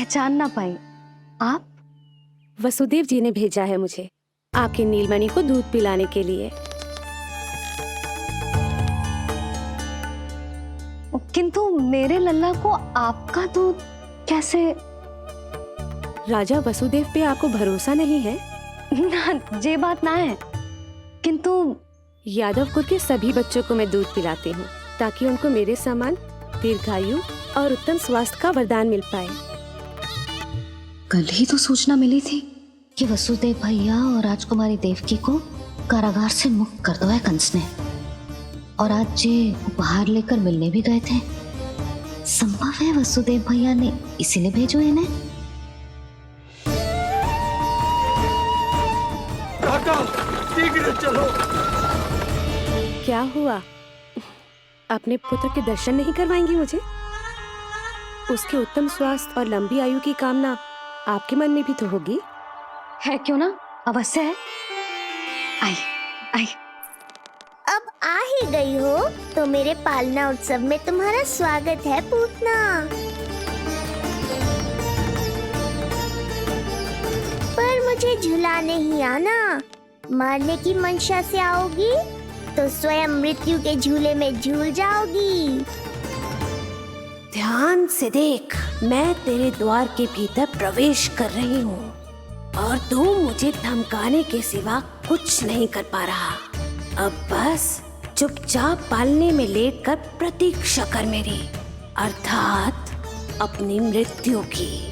पहचान ना पाई। आप? वसुदेव जी ने भेजा है मुझे आपके नीलमणि को दूध पिलाने के लिए। किंतु मेरे लल्ला को आपका दूध कैसे? राजा वसुदेव पे आपको भरोसा नहीं है? ना, ये बात ना है। किंतु यादव कुल के सभी बच्चों को मैं दूध पिलाती हूँ ताकि उनको मेरे समान दीर्घायु और उत्तम स्वास्थ्य का वरदान मिल पाए। कल ही तो सूचना मिली थी कि वसुदेव भैया और राजकुमारी देवकी को कारागार से मुक्त कर दो है कंस ने, और आज ये उपहार लेकर मिलने भी गए थे। संभव है वसुदेव भैया ने इसीलिए भेजो इन्हें। शीघ्र चलो। क्या हुआ? अपने पुत्र के दर्शन नहीं करवाएंगी मुझे? उसके उत्तम स्वास्थ्य और लंबी आयु की कामना आपके मन में भी तो होगी। है क्यों ना, अवश्य है। आई आई। अब आ ही गई हो तो मेरे पालना उत्सव में तुम्हारा स्वागत है पूतना। पर मुझे झुलाने ही आना। मारने की मंशा से आओगी तो स्वयं मृत्यु के झूले में झूल जाओगी। ध्यान से देख, मैं तेरे द्वार के भीतर प्रवेश कर रही हूँ और तू मुझे धमकाने के सिवा कुछ नहीं कर पा रहा। अब बस चुपचाप पालने में लेटकर प्रतीक्षा कर मेरी, अर्थात अपनी मृत्यु की।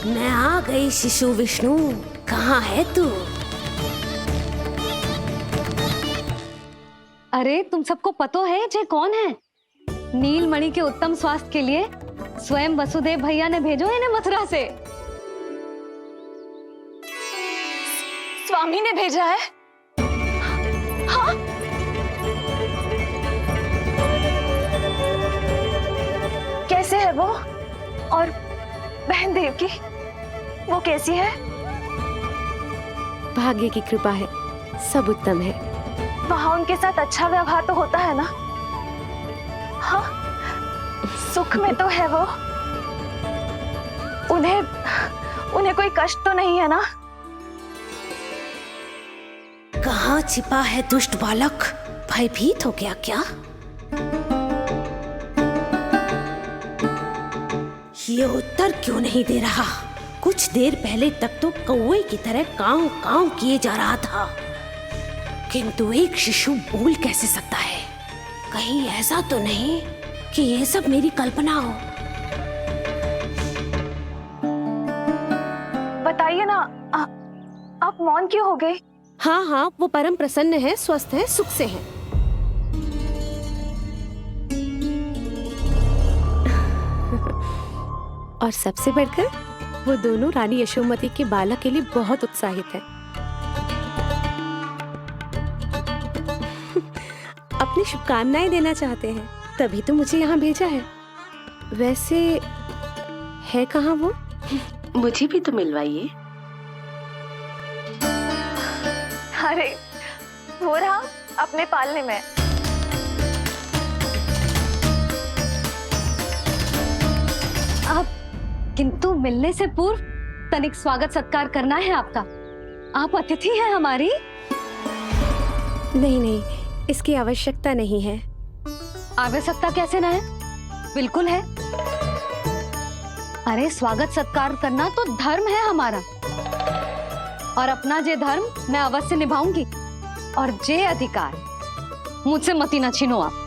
मैं आ गई शिशु विष्णु, कहाँ है तू? अरे तुम सबको पतो है जे कौन है? नीलमणि के उत्तम स्वास्थ्य के लिए स्वयं वसुदेव भैया ने भेजो इन्हें मथुरा से। स्वामी ने भेजा है? हाँ? कैसे है वो? और बहन देवकी, वो कैसी है? भाग्य की कृपा है, सब उत्तम है। वहाँ उनके साथ अच्छा व्यवहार तो होता है ना? हाँ, सुख में तो है वो। उन्हें कोई कष्ट तो नहीं है ना? कहाँ छिपा है दुष्ट बालक? भयभीत हो गया क्या? ये उत्तर क्यों नहीं दे रहा? कुछ देर पहले तक तो कौवे की तरह कांव कांव किए जा रहा था, किंतु एक शिशु बोल कैसे सकता है? कहीं ऐसा तो नहीं कि ये सब मेरी कल्पना हो? बताइए ना, आप मौन क्यों हो गए? हाँ हाँ, वो परम प्रसन्न है, स्वस्थ है, सुख से है। और सबसे बढ़कर वो दोनों रानी यशोमती के बालक के लिए बहुत उत्साहित है। अपनी शुभकामनाएं देना चाहते हैं, तभी तो मुझे यहाँ भेजा है। वैसे है कहाँ वो? मुझे भी तो मिलवाइए। अरे वो रहा अपने पालने में। आप किंतु मिलने से पूर्व तनिक स्वागत सत्कार करना है आपका। आप अतिथि हैं हमारी। नहीं नहीं, इसकी आवश्यकता नहीं है। आवश्यकता कैसे ना है? बिल्कुल है। अरे स्वागत सत्कार करना तो धर्म है हमारा, और अपना जे धर्म मैं अवश्य निभाऊंगी, और जे अधिकार मुझसे मती ना छीनो आप।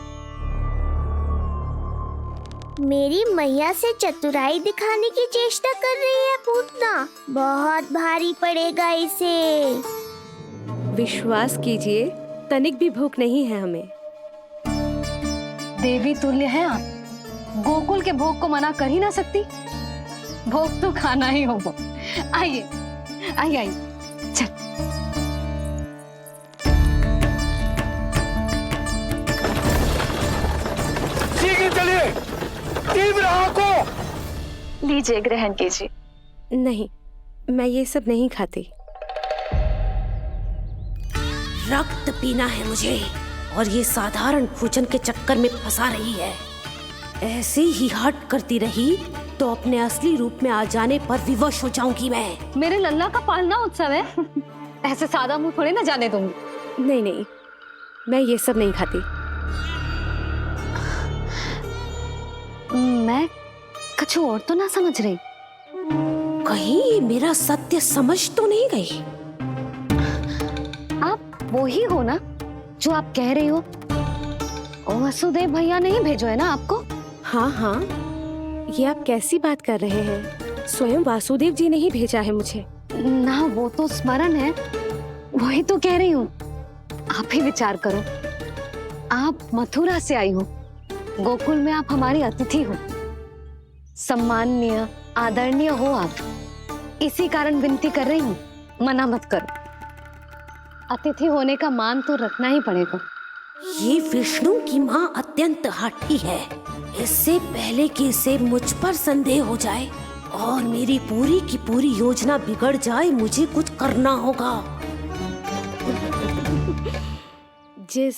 मेरी मैया से चतुराई दिखाने की चेष्टा कर रही है पूतना। बहुत भारी पड़ेगा इसे। विश्वास कीजिए, तनिक भी भूख नहीं है हमें। देवी तुल्य हैं आप, गोकुल के भोग को मना कर ही ना सकती। भोग तो खाना ही होगा। आइए आइए आइए, चल। शीघ्र चलिए, तीव्र आंखों। लीजिए, ग्रहण कीजिए। नहीं, मैं ये सब नहीं खाती। रक्त पीना है मुझे, और ये साधारण भोजन के चक्कर में फंसा रही है। ऐसे ही हट करती रही तो अपने असली रूप में आ जाने पर विवश हो जाऊंगी मैं। मेरे लल्ला का पालना उत्सव है, ऐसे सादा मुंह थोड़ी ना जाने दूंगी। नहीं नहीं, मैं ये सब नहीं खाती। मैं कुछ और तो ना समझ रही। कहीं ये मेरा सत्य समझ तो नहीं गई? आप वो ही हो ना जो आप कह रही हो? ओ वसुदेव भैया ने ही भेजो है ना आपको? हाँ हाँ, ये आप कैसी बात कर रहे हैं? स्वयं वासुदेव जी ने ही भेजा है मुझे। ना वो तो स्मरण है, वही तो कह रही हूँ। आप ही विचार करो, आप मथुरा से आई हो, गोकुल में आप हमारी अतिथि हो, सम्माननीय आदरणीय हो आप। इसी कारण विनती कर रही हूँ, मना मत करो। अतिथि होने का मान तो रखना ही पड़ेगा। ये विष्णु की माँ अत्यंत हठी है। इससे पहले कि इसे मुझ पर संदेह हो जाए और मेरी पूरी की पूरी योजना बिगड़ जाए, मुझे कुछ करना होगा। जिस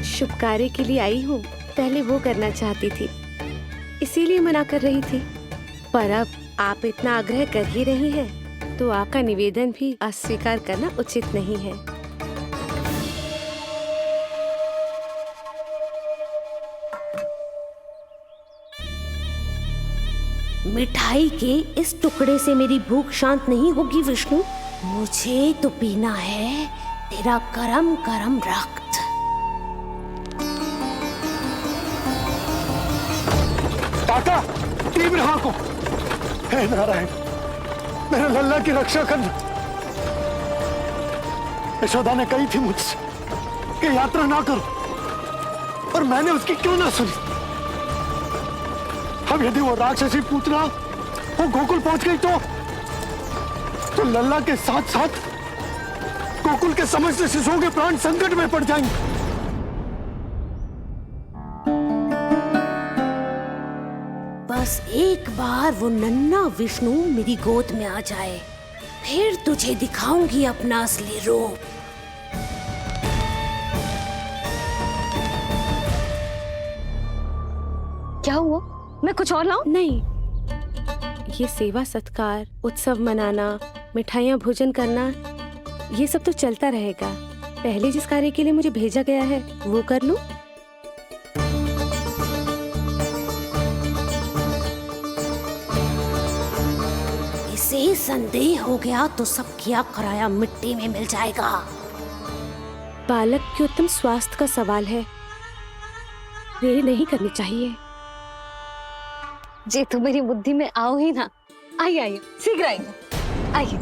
शुभ कार्य के लिए आई हूँ, पहले वो करना चाहती थी, इसीलिए मना कर रही थी। पर अब आप इतना आग्रह कर ही रही हैं, तो आपका निवेदन भी अस्वीकार करना उचित नहीं है। मिठाई के इस टुकड़े से मेरी भूख शांत नहीं होगी विष्णु। मुझे तो पीना है तेरा गरम गरम रक्त। काका, तीव्र आंखों। हे नारायण, मेरे लल्ला की रक्षा करना। यशोदा ने कही थी मुझसे कि यात्रा ना करो, और मैंने उसकी क्यों ना सुनी। अब यदि वो राक्षसी पूतना वो गोकुल पहुंच गई तो लल्ला के साथ साथ गोकुल के समस्त शिशुओं के प्राण संकट में पड़ जाएंगे। बस एक बार वो नन्हा विष्णु मेरी गोद में आ जाए, फिर तुझे दिखाऊंगी अपना असली रूप। क्या हुआ? मैं कुछ और लाऊं? नहीं, ये सेवा सत्कार, उत्सव मनाना, मिठाइयाँ भोजन करना, ये सब तो चलता रहेगा। पहले जिस कार्य के लिए मुझे भेजा गया है वो कर लूं। इसे संदेह हो गया तो सब किया कराया मिट्टी में मिल जाएगा। बालक के उत्तम स्वास्थ्य का सवाल है, देरी नहीं करनी चाहिए। जी तो मेरी बुद्धि में आओ ही ना। आइए आइए, शीघ्र आइए, आइए।